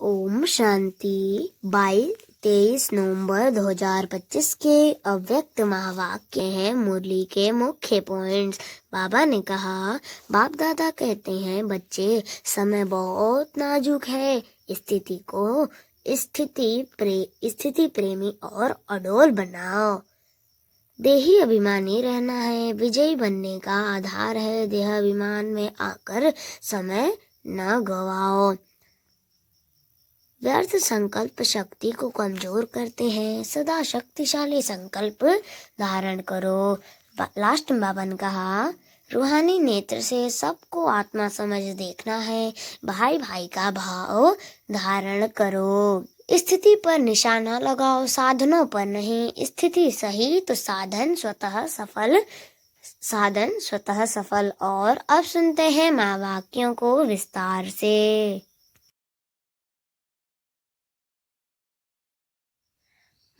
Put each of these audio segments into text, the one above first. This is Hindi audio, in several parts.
ओम शांति। 23 नवंबर 2025 के अव्यक्त महावाक्य हैं मुरली के मुख्य पॉइंट्स। बाबा ने कहा, बाप दादा कहते हैं बच्चे, समय बहुत नाजुक है। स्थिति प्रेमी और अडोल बनाओ। देही अभिमानी रहना है, विजयी बनने का आधार है। देह अभिमान में आकर समय न गवाओ। व्यर्थ संकल्प शक्ति को कमजोर करते हैं। सदा शक्तिशाली संकल्प धारण करो। लास्ट में बाबा ने कहा, रूहानी नेत्र से सबको आत्मा समझ देखना है। भाई भाई का भाव धारण करो। स्थिति पर निशाना लगाओ, साधनों पर नहीं। स्थिति सही तो साधन स्वतः सफल। और अब सुनते हैं महावाक्यों को विस्तार से।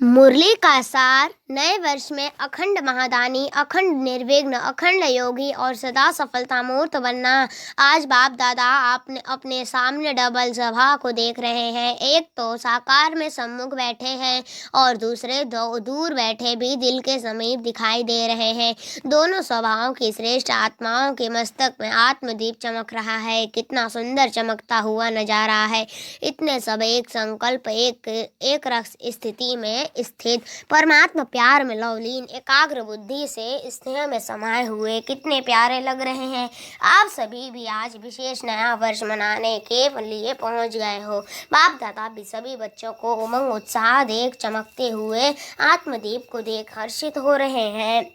मुरली का सार। नए वर्ष में अखंड महादानी, अखंड निर्विघ्न, अखंड योगी और सदा सफलता मूर्त बनना। आज बाप दादा आपने अपने सामने डबल सभा को देख रहे हैं। एक तो साकार में सम्मुख बैठे हैं और दूसरे दो दूर बैठे भी दिल के समीप दिखाई दे रहे हैं। दोनों सभाओं की श्रेष्ठ आत्माओं के मस्तक में आत्मदीप चमक रहा है। कितना सुंदर चमकता हुआ नजारा है। इतने सब एक संकल्प, एक रस स्थिति में स्थित, परमात्मा प्यार में लवलीन, एकाग्र बुद्धि से स्नेह में समाये हुए कितने प्यारे लग रहे हैं। आप सभी भी आज विशेष नया वर्ष मनाने के लिए पहुंच गए हो। बाप दादा भी सभी बच्चों को उमंग उत्साह देख, चमकते हुए आत्मदीप को देख हर्षित हो रहे हैं।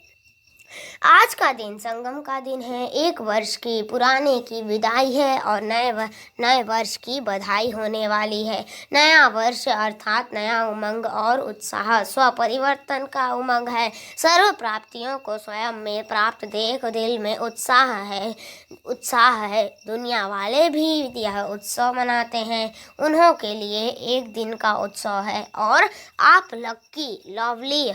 आज का दिन संगम का दिन है। एक वर्ष की पुराने की विदाई है और नए वर्ष की बधाई होने वाली है। नया वर्ष अर्थात नया उमंग और उत्साह, स्व परिवर्तन का उमंग है। सर्व प्राप्तियों को स्वयं में प्राप्त देख दिल में उत्साह है। दुनिया वाले भी यह उत्सव मनाते हैं। उन्हों के लिए एक दिन का उत्सव है और आप लवली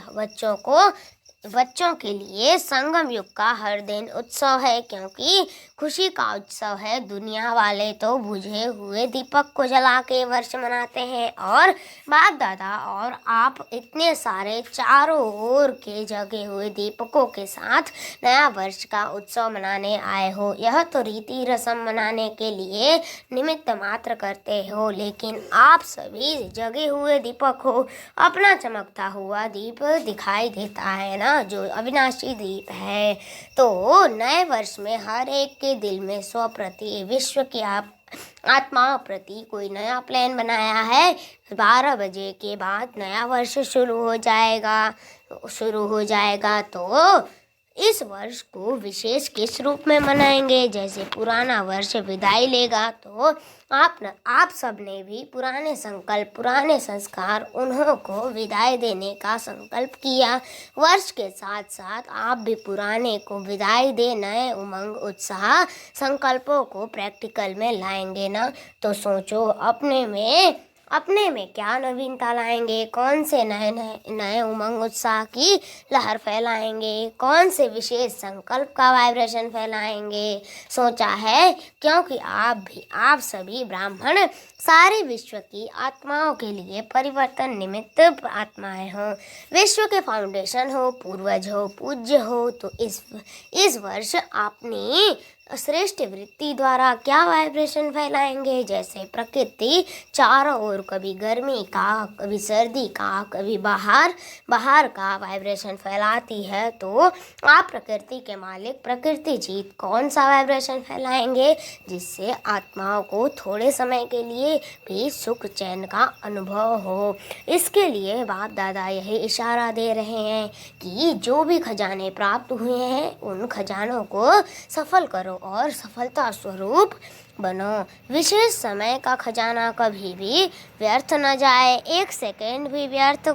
बच्चों के लिए संगम युग का हर दिन उत्सव है, क्योंकि खुशी का उत्सव है। दुनिया वाले तो बुझे हुए दीपक को जला के वर्ष मनाते हैं और बाप दादा और आप इतने सारे चारों ओर के जगे हुए दीपकों के साथ नया वर्ष का उत्सव मनाने आए हो। यह तो रीति रस्म मनाने के लिए निमित्त मात्र करते हो, लेकिन आप सभी जगे हुए दीपक हो। अपना चमकता हुआ दीप दिखाई देता है ना, जो अविनाशी दीप है। तो नए वर्ष में हर एक के दिल में स्व प्रति, विश्व की आत्मा प्रति कोई नया प्लान बनाया है। 12 बजे के बाद नया वर्ष शुरू हो जाएगा तो इस वर्ष को विशेष किस रूप में मनाएंगे। जैसे पुराना वर्ष विदाई लेगा तो आप सब ने भी पुराने संकल्प, पुराने संस्कार, उन्हों को विदाई देने का संकल्प किया। वर्ष के साथ साथ आप भी पुराने को विदाई दे नए उमंग, उत्साह, संकल्पों को प्रैक्टिकल में लाएंगे ना। तो सोचो अपने में क्या नवीनता लाएंगे। कौन से नए उमंग उत्साह की लहर फैलाएंगे। कौन से विशेष संकल्प का वाइब्रेशन फैलाएंगे। सोचा है, क्योंकि आप सभी ब्राह्मण सारे विश्व की आत्माओं के लिए परिवर्तन निमित्त आत्माएं हो। विश्व के फाउंडेशन हो, पूर्वज हो, पूज्य हो। तो इस वर्ष अपनी श्रेष्ठ वृत्ति द्वारा क्या वाइब्रेशन फैलाएंगे। जैसे प्रकृति चारों ओर कभी गर्मी का, कभी सर्दी का, कभी बाहर का वाइब्रेशन फैलाती है, तो आप प्रकृति के मालिक, प्रकृति जीत कौन सा वाइब्रेशन फैलाएंगे, जिससे आत्माओं को थोड़े समय के लिए भी सुख चैन का अनुभव हो। इसके लिए बाप दादा यही इशारा दे रहे हैं कि जो भी खजाने प्राप्त हुए हैं उन खजानों को सफल करो और सफलता स्वरूप बनो। विशेष समय का खजाना कभी भी व्यर्थ न जाए। एक सेकंड भी व्यर्थ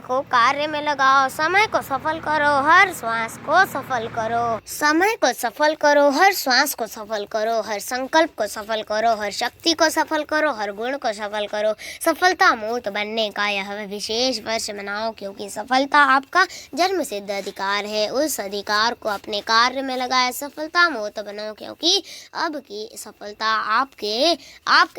को कार्य में लगाओ। समय को सफल करो, हर श्वास को सफल करो। समय को सफल करो, हर श्वास को सफल करो, हर संकल्प को सफल करो, हर शक्ति को सफल करो, हर गुण को सफल करो। सफलता मूर्त बनने का यह विशेष वर्ष मनाओ, क्योंकि सफलता आपका जन्म सिद्ध अधिकार है। उस अधिकार को अपने कार्य में लगाए। सफलता मूर्त बनो, क्योंकि अब की सफलता आपके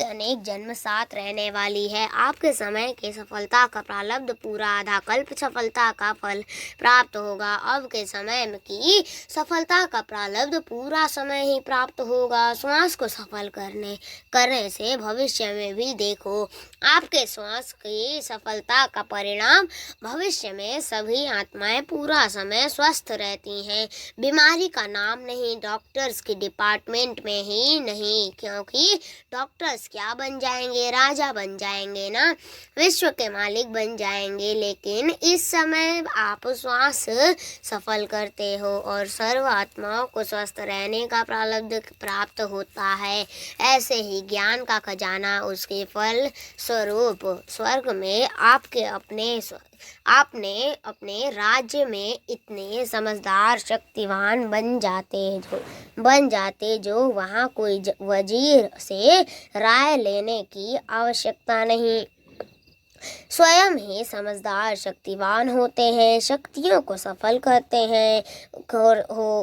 अनेक जन्म साथ रहने वाली है। आपके समय की सफलता का प्रारब्ध पूरा, आधा कल्प सफलता का फल प्राप्त होगा। अब के समय की सफलता का प्रारब्ध पूरा समय ही प्राप्त होगा। श्वास को सफल करने से भविष्य में भी देखो, आपके श्वास की सफलता का परिणाम भविष्य में सभी आत्माएं पूरा समय स्वस्थ रहती हैं। बीमारी का नाम नहीं, डॉक्टर्स की डिपार्टमेंट में ही नहीं, क्योंकि डॉक्टर्स क्या बन जाएंगे, राजा बन जाएंगे ना, विश्व के मालिक बन जाएंगे। लेकिन इस समय आप श्वास सफल करते हो और सर्व आत्माओं को स्वस्थ रहने का प्रारब्ध प्राप्त होता है। ऐसे ही ज्ञान का खजाना उसके फल स्वरूप स्वर्ग में आपने अपने राज्य में इतने समझदार शक्तिवान बन जाते जो वहाँ कोई वजीर से राय लेने की आवश्यकता नहीं, स्वयं ही समझदार शक्तिवान होते हैं, शक्तियों को सफल करते हैं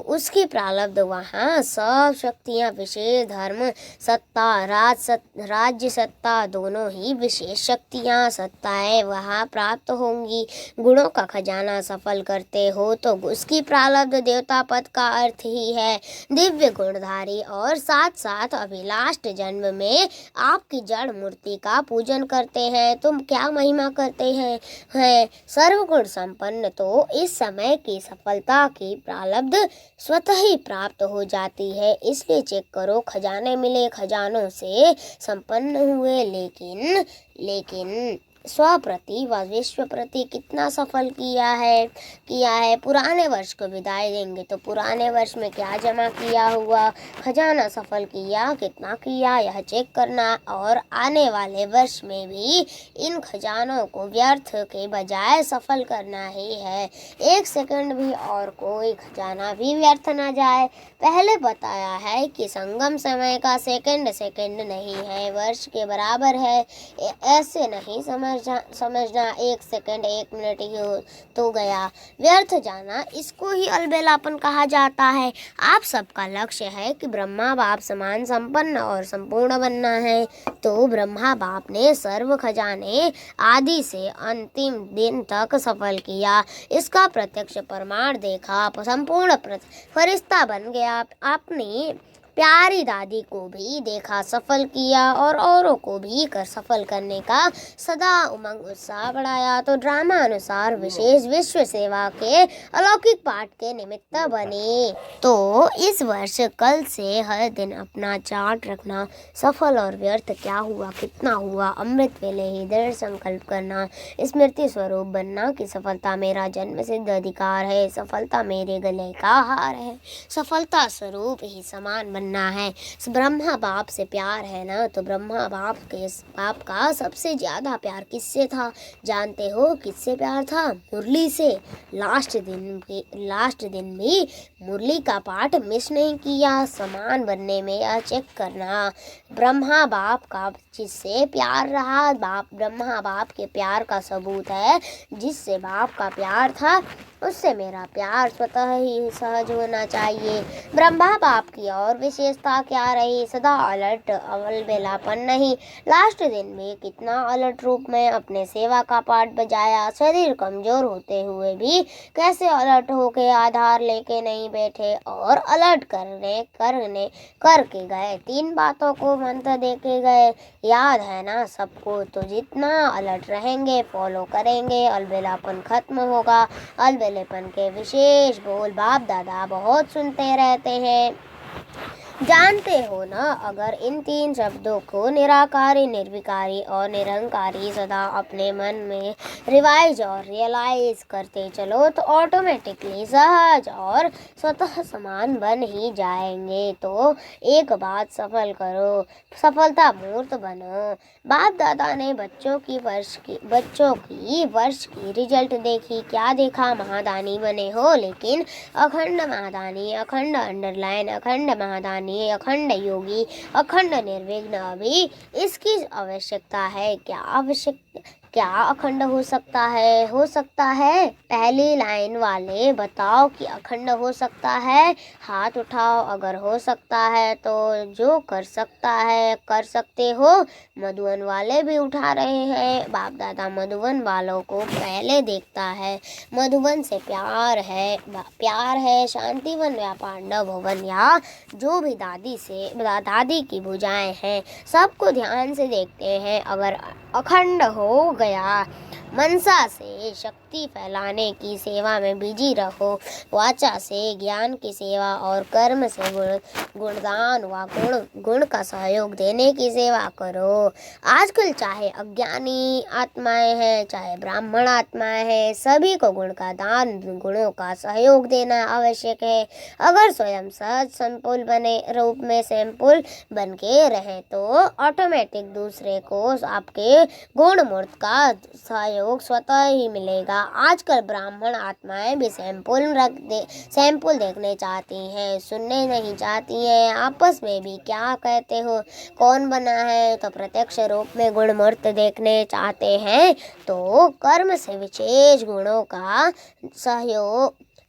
उसकी प्रारब्ध वहाँ सब शक्तियाँ, विशेष धर्म सत्ता, राज्य सत्ता, दोनों ही विशेष शक्तियाँ सत्ताएं वहाँ प्राप्त होंगी। गुणों का खजाना सफल करते हो तो उसकी प्रारब्ध देवता पद का अर्थ ही है, दिव्य गुणधारी, और साथ साथ अभिलाष जन्म में आपकी जड़ मूर्ति का पूजन करते हैं। तुम क्या महिमा करते हैं सर्वगुण संपन्न, तो इस समय की सफलता की प्रारब्ध स्वतः ही प्राप्त हो जाती है। इसलिए चेक करो, खजाने मिले, खजानों से संपन्न हुए, लेकिन स्वप्रति व विश्व प्रति कितना सफल किया है। पुराने वर्ष को विदाई देंगे तो पुराने वर्ष में क्या जमा किया हुआ, खजाना सफल किया कितना किया, यह चेक करना, और आने वाले वर्ष में भी इन खजानों को व्यर्थ के बजाय सफल करना ही है। एक सेकंड भी और कोई खजाना भी व्यर्थ न जाए। पहले बताया है कि संगम समय का सेकंड नहीं है, वर्ष के बराबर है। ऐसे नहीं समझना 1 सेकंड 1 मिनट ही हो तो गया, व्यर्थ जाना, इसको ही अलबेलापन कहा जाता है। आप सबका लक्ष्य है कि ब्रह्मा बाप समान संपन्न और संपूर्ण बनना है, तो ब्रह्मा बाप ने सर्व खजाने आदि से अंतिम दिन तक सफल किया, इसका प्रत्यक्ष प्रमाण देखा, संपूर्ण फरिश्ता बन गया। अपनी प्यारी दादी को भी देखा, सफल किया, और औरों को भी सफल करने का सदा उमंग उत्साह बढ़ाया, तो ड्रामा अनुसार विशेष विश्व सेवा के अलौकिक पाठ के निमित्त बने। तो इस वर्ष कल से हर दिन अपना चार्ट रखना, सफल और व्यर्थ क्या हुआ, कितना हुआ, अमृत वेले ही दृढ़ संकल्प करना, स्मृति स्वरूप बनना कि सफलता मेरा जन्म सिद्ध अधिकार है, सफलता मेरे गले का हार है, सफलता स्वरूप ही समान बनना है। ब्रह्मा बाप से प्यार है ना, तो ब्रह्मा बाप का सबसे ज्यादा प्यार किससे था जानते हो? किससे प्यार था? मुरली से। लास्ट दिन भी मुरली का पाठ मिस नहीं किया। समान बनने में यह चेक करना, ब्रह्मा बाप का जिससे प्यार रहा, ब्रह्मा बाप के प्यार का सबूत है, जिससे बाप का प्यार था उससे मेरा प्यार स्वतः ही सहज होना चाहिए। ब्रह्मा बाप की और विशेषता क्या रही? सदा अलर्ट, अलबेलापन नहीं। लास्ट दिन में कितना अलर्ट रूप में अपने सेवा का पाठ बजाया, शरीर कमजोर होते हुए भी कैसे अलर्ट होके आधार लेके नहीं बैठे और अलर्ट करके गए। 3 बातों को मंत्र देके गए, याद है ना सबको? तो जितना अलर्ट रहेंगे, फॉलो करेंगे, अलबेलापन खत्म होगा। अलबेलेपन के विशेष बोल बाप दादा बहुत सुनते रहते हैं, जानते हो ना? अगर इन 3 शब्दों को निराकारी, निर्विकारी और निरंकारी सदा अपने मन में रिवाइज और रियलाइज करते चलो तो ऑटोमेटिकली सहज और स्वतः समान बन ही जाएंगे। तो एक बात सफल करो, सफलता मूर्त बनो। बाप दादा ने बच्चों की वर्ष की रिजल्ट देखी, क्या देखा? महादानी बने हो, लेकिन अखंड महादानी, अखंड अंडरलाइन, अखंड महादानी, अखंड योगी, अखंड निर्विघ्न। अभी इसकी आवश्यकता है क्या? क्या अखंड हो सकता है? हो सकता है। पहली लाइन वाले बताओ कि अखंड हो सकता है, हाथ उठाओ अगर हो सकता है तो। जो कर सकता है कर सकते हो। मधुबन वाले भी उठा रहे हैं। बाप दादा मधुबन वालों को पहले देखता है। मधुबन से प्यार है। शांतिवन या पांडव भवन या जो भी दादी की भुजाएं हैं, सबको ध्यान से देखते हैं। अगर अखंड हो गया, मनसा से शक्ति फैलाने की सेवा में बिजी रहो। वाचा से ज्ञान की सेवा और कर्म से गुणदान व गुण का सहयोग देने की सेवा करो। आजकल चाहे अज्ञानी आत्माएं हैं, चाहे ब्राह्मण आत्माएं हैं, सभी को गुण का दान, गुणों का सहयोग देना आवश्यक है। अगर स्वयं सहज संपुल बने रूप में सैंपल बन के रहे तो ऑटोमेटिक दूसरे को आपके गुण मूर्त का सहयोग स्वतः ही मिलेगा। आजकल ब्राह्मण आत्माएं भी सैंपल देखने चाहती हैं, सुनने नहीं चाहती हैं। आपस में भी क्या कहते हो, कौन बना है, तो प्रत्यक्ष रूप में गुण मूर्त देखने चाहते हैं तो कर्म से विशेष गुणों का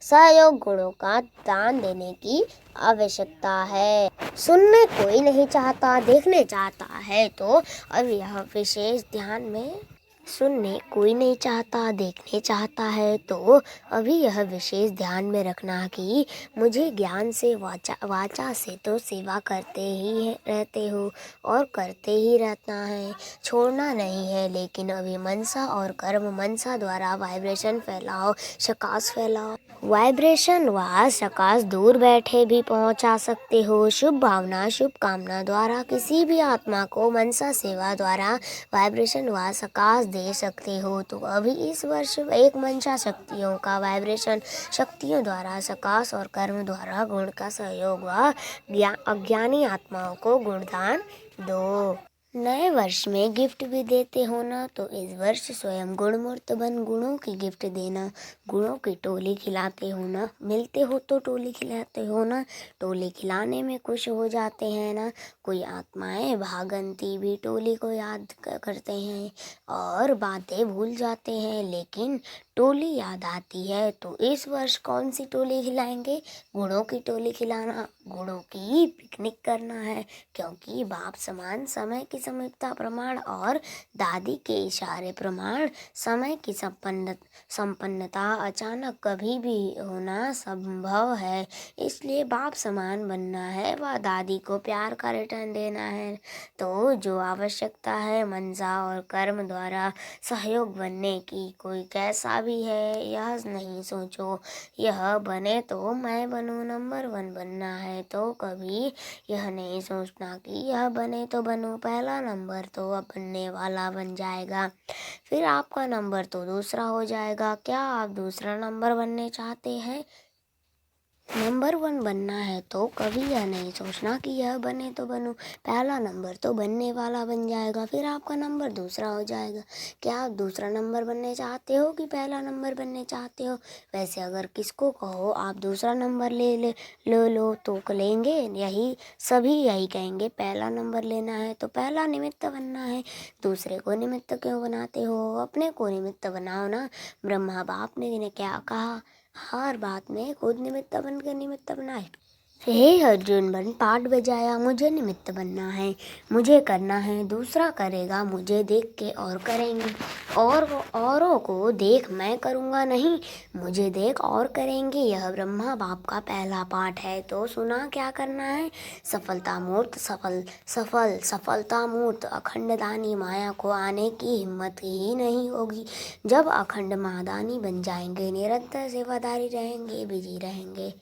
सहयोग गुणों का दान देने की आवश्यकता है। सुनने कोई नहीं चाहता, देखने चाहता है तो अब यह विशेष ध्यान में सुनने कोई नहीं चाहता, देखने चाहता है तो अभी यह विशेष ध्यान में रखना कि मुझे ज्ञान से वाचा से तो सेवा करते ही रहते हो और करते ही रहना है, छोड़ना नहीं है। लेकिन अभी मनसा और कर्म, मनसा द्वारा वाइब्रेशन फैलाओ, शकाश फैलाओ। वाइब्रेशन व शकाश दूर बैठे भी पहुंचा सकते हो। शुभ भावना, शुभ कामना द्वारा किसी भी आत्मा को मनसा सेवा द्वारा वाइब्रेशन व शकाश दे सकते हो। तो अभी इस वर्ष एक मनसा शक्तियों का वाइब्रेशन शक्तियों द्वारा शकाश और कर्म द्वारा गुण का सहयोग व अज्ञानी आत्माओं को गुणदान दो। नए वर्ष में गिफ्ट भी देते हो ना, तो इस वर्ष स्वयं गुणमूर्त बन गुणों की गिफ्ट देना। गुणों की टोली खिलाते हो ना, मिलते हो तो टोली खिलाते हो ना, टोली खिलाने में खुश हो जाते हैं ना। कोई आत्माएं भागंती भी टोली को याद करते हैं और बातें भूल जाते हैं, लेकिन टोली याद आती है। तो इस वर्ष कौन सी टोली खिलाएंगे? गुणों की टोली खिलाना, गुणों की पिकनिक करना है। क्योंकि बाप समान समय की समीपता प्रमाण और दादी के इशारे प्रमाण समय की संपन्नता अचानक कभी भी होना संभव है। इसलिए बाप समान बनना है व दादी को प्यार का रिटर्न देना है। तो जो आवश्यकता है मनसा और कर्म द्वारा सहयोग बनने की, कोई कैसा भी है यह नहीं सोचो। यह बने तो मैं बनूं, नंबर 1 बनना है तो कभी यह नहीं सोचना कि यह बने तो बनूं, पहला नंबर तो अब बनने वाला बन जाएगा, फिर आपका नंबर तो दूसरा हो जाएगा। क्या आप दूसरा नंबर बनने चाहते हैं? नंबर 1 बनना है तो कभी यह नहीं सोचना कि यह बने तो बनूं, पहला नंबर तो बनने वाला बन जाएगा, फिर आपका नंबर दूसरा हो जाएगा। क्या आप दूसरा नंबर बनने चाहते हो कि पहला नंबर बनने चाहते हो? वैसे अगर किसको कहो आप दूसरा नंबर लो तो लेंगे, सभी यही कहेंगे पहला नंबर लेना है तो पहला निमित्त बनना है। दूसरे को निमित्त क्यों बनाते हो? अपने को निमित्त बनाओ ना। ब्रह्मा बाप ने क्या कहा? हर बात में खुद निमित्त बनकर निमित्त बनाए। हे अर्जुन बन पाठ बजाया, मुझे निमित्त बनना है, मुझे करना है, दूसरा करेगा मुझे देख के और करेंगे, और औरों को देख मैं करूँगा नहीं, मुझे देख और करेंगे। यह ब्रह्मा बाप का पहला पाठ है। तो सुना क्या करना है? सफलता मूर्त अखंड दानी माया को आने की हिम्मत ही नहीं होगी। जब अखंड महादानी बन जाएंगे, निरंतर सेवादारी रहेंगे, बिजी रहेंगे,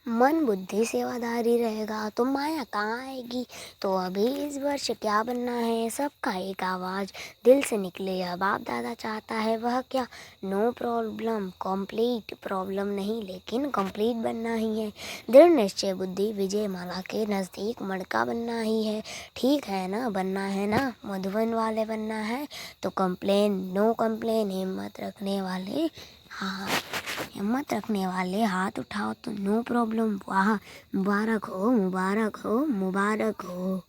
मन बुद्धि सेवादारी रहेगा तो माया कहाँ आएगी? तो अभी इस वर्ष क्या बनना है? सबका एक आवाज़ दिल से निकले, यह बाप दादा चाहता है। वह क्या? नो प्रॉब्लम कंप्लीट, प्रॉब्लम नहीं लेकिन कंप्लीट बनना ही है। दृढ़ निश्चय बुद्धि विजय माला के नज़दीक मड़का बनना ही है। ठीक है ना? बनना है ना? मधुबन वाले बनना है तो नो कंप्लेन, हिम्मत रखने वाले हाथ उठाओ तो नो प्रॉब्लम। वाह, मुबारक हो, मुबारक हो, मुबारक हो।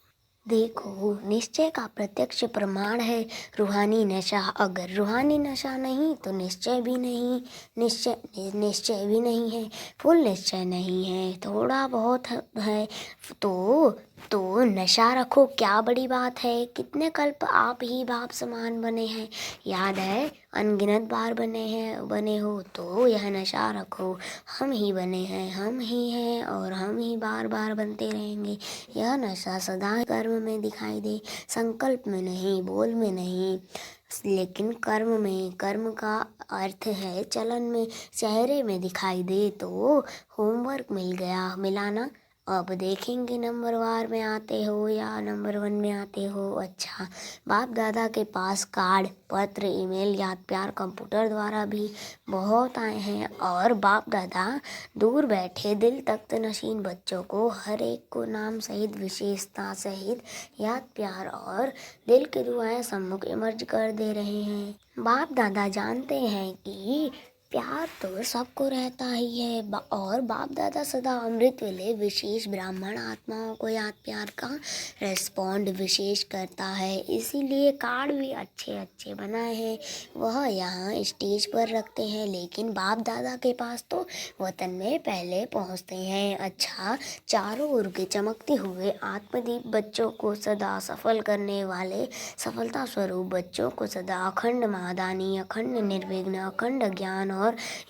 देखो, निश्चय का प्रत्यक्ष प्रमाण है रूहानी नशा। अगर रूहानी नशा नहीं तो निश्चय भी नहीं। निश्चय भी नहीं है, फुल निश्चय नहीं है, थोड़ा बहुत है तो नशा रखो, क्या बड़ी बात है। कितने कल्प आप ही बाप समान बने हैं, याद है, अनगिनत बार बने हो तो यह नशा रखो। हम ही बने हैं, हम ही हैं और हम ही बार बार बनते रहेंगे। यह नशा सदा कर्म में दिखाई दे, संकल्प में नहीं, बोल में नहीं, लेकिन कर्म में। कर्म का अर्थ है चलन में, चेहरे में दिखाई दे तो होमवर्क मिला ना। अब देखेंगे नंबर वार में आते हो या नंबर 1 में आते हो। अच्छा, बाप दादा के पास कार्ड, पत्र, ईमेल, याद प्यार कंप्यूटर द्वारा भी बहुत आए हैं, और बाप दादा दूर बैठे दिल तख्त नशीन बच्चों को हर एक को नाम सहित, विशेषता सहित याद प्यार और दिल की दुआएं सम्मुख इमर्ज कर दे रहे हैं। बाप दादा जानते हैं कि प्यार तो सबको रहता ही है, और बाप दादा सदा अमृत वेले विशेष ब्राह्मण आत्माओं को याद प्यार का रेस्पॉन्ड विशेष करता है। इसीलिए कार्ड भी अच्छे अच्छे बनाए हैं, वह यहाँ स्टेज पर रखते हैं, लेकिन बाप दादा के पास तो वतन में पहले पहुँचते हैं। अच्छा, चारों ओर के चमकते हुए आत्मदीप बच्चों को सदा सफल करने वाले सफलता स्वरूप बच्चों को सदा अखंड महादानी, अखंड निर्विघ्न, अखंड ज्ञान और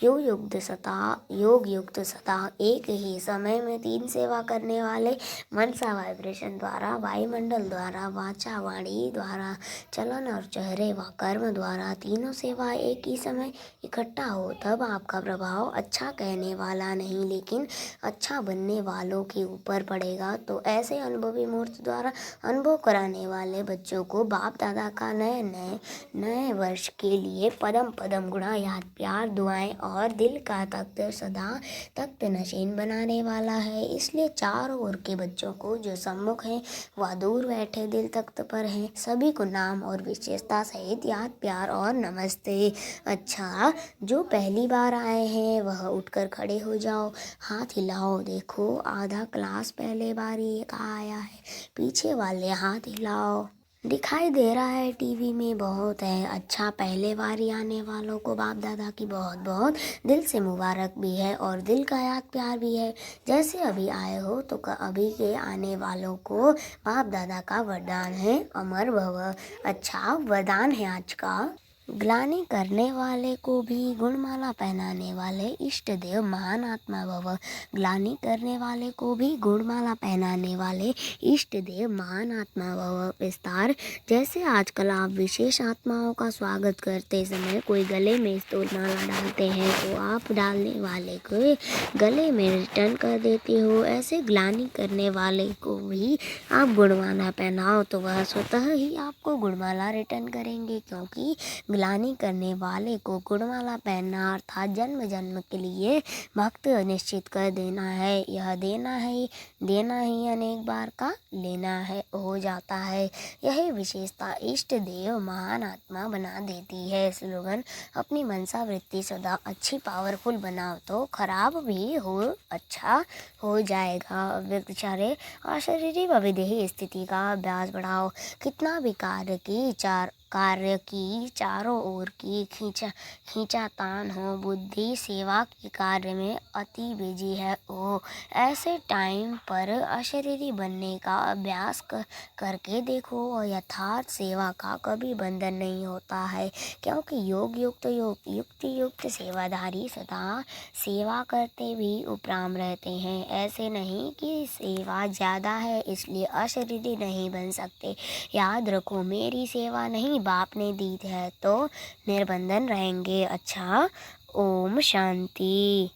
योग युक्त सदा एक ही समय में 3 सेवा करने वाले मनसा वाइब्रेशन द्वारा, वायुमंडल द्वारा, वाचा वाणी द्वारा, चलन और चेहरे व कर्म द्वारा तीनों सेवा एक ही समय इकट्ठा हो, तब आपका प्रभाव अच्छा कहने वाला नहीं लेकिन अच्छा बनने वालों के ऊपर पड़ेगा। तो ऐसे अनुभवी मूर्ति द्वारा अनुभव कराने वाले बच्चों को बाप दादा का नए वर्ष के लिए पदम पदम गुणा याद प्यार दुआएं और दिल का तख्त सदा तख्त नशीन बनाने वाला है। इसलिए चारों ओर के बच्चों को जो सम्मुख हैं वह दूर बैठे दिल तख्त पर हैं, सभी को नाम और विशेषता सहित याद प्यार और नमस्ते। अच्छा, जो पहली बार आए हैं वह उठकर खड़े हो जाओ, हाथ हिलाओ। देखो, आधा क्लास पहले बार ही का आया है, पीछे वाले हाथ हिलाओ। दिखाई दे रहा है टीवी में बहुत है। अच्छा, पहले बार ही आने वालों को बाप दादा की बहुत बहुत दिल से मुबारक भी है और दिल का याद प्यार भी है। जैसे अभी आए हो तो अभी के आने वालों को बाप दादा का वरदान है, अमर भव। अच्छा, वरदान है आज का, ग्लानि करने वाले को भी गुणमाला पहनाने वाले इष्ट देव महान आत्मा भव। ग्लानि करने वाले को भी गुणमाला पहनाने वाले इष्ट देव महान आत्मा भव। विस्तार, जैसे आजकल आप विशेष आत्माओं का स्वागत करते समय कोई गले में स्तोल माला डालते हैं तो आप डालने वाले को गले में रिटर्न कर देते हो, ऐसे ग्लानि करने वाले को भी आप गुणमाला पहनाओ तो वह स्वतः ही आपको गुणमाला रिटर्न करेंगे, क्योंकि ग्लानि करने वाले को गुणमाला पहनना अर्थात जन्म जन्म के लिए भक्त निश्चित कर देना है। यह देना ही अनेक बार का लेना है हो जाता है। यही विशेषता इष्ट देव महान आत्मा बना देती है। स्लोगन, अपनी मनसा वृत्ति सदा अच्छी पावरफुल बनाओ तो खराब भी हो अच्छा हो जाएगा। व्यक्तिचारे और शारीरिक अविदेही स्थिति का अभ्यास बढ़ाओ। कितना भी कार्य की चारों ओर की खींचातान हो, बुद्धि सेवा के कार्य में अति बिजी है हो, ऐसे टाइम पर अशरीरी बनने का अभ्यास करके देखो और यथार्थ सेवा का कभी बंधन नहीं होता है, क्योंकि युक्ति युक्त सेवाधारी सदा सेवा करते भी उपराम रहते हैं। ऐसे नहीं कि सेवा ज़्यादा है इसलिए अशरीरी नहीं बन सकते। याद रखो, मेरी सेवा नहीं बाप ने दी है तो निर्बंधन रहेंगे। अच्छा, ओम शांति।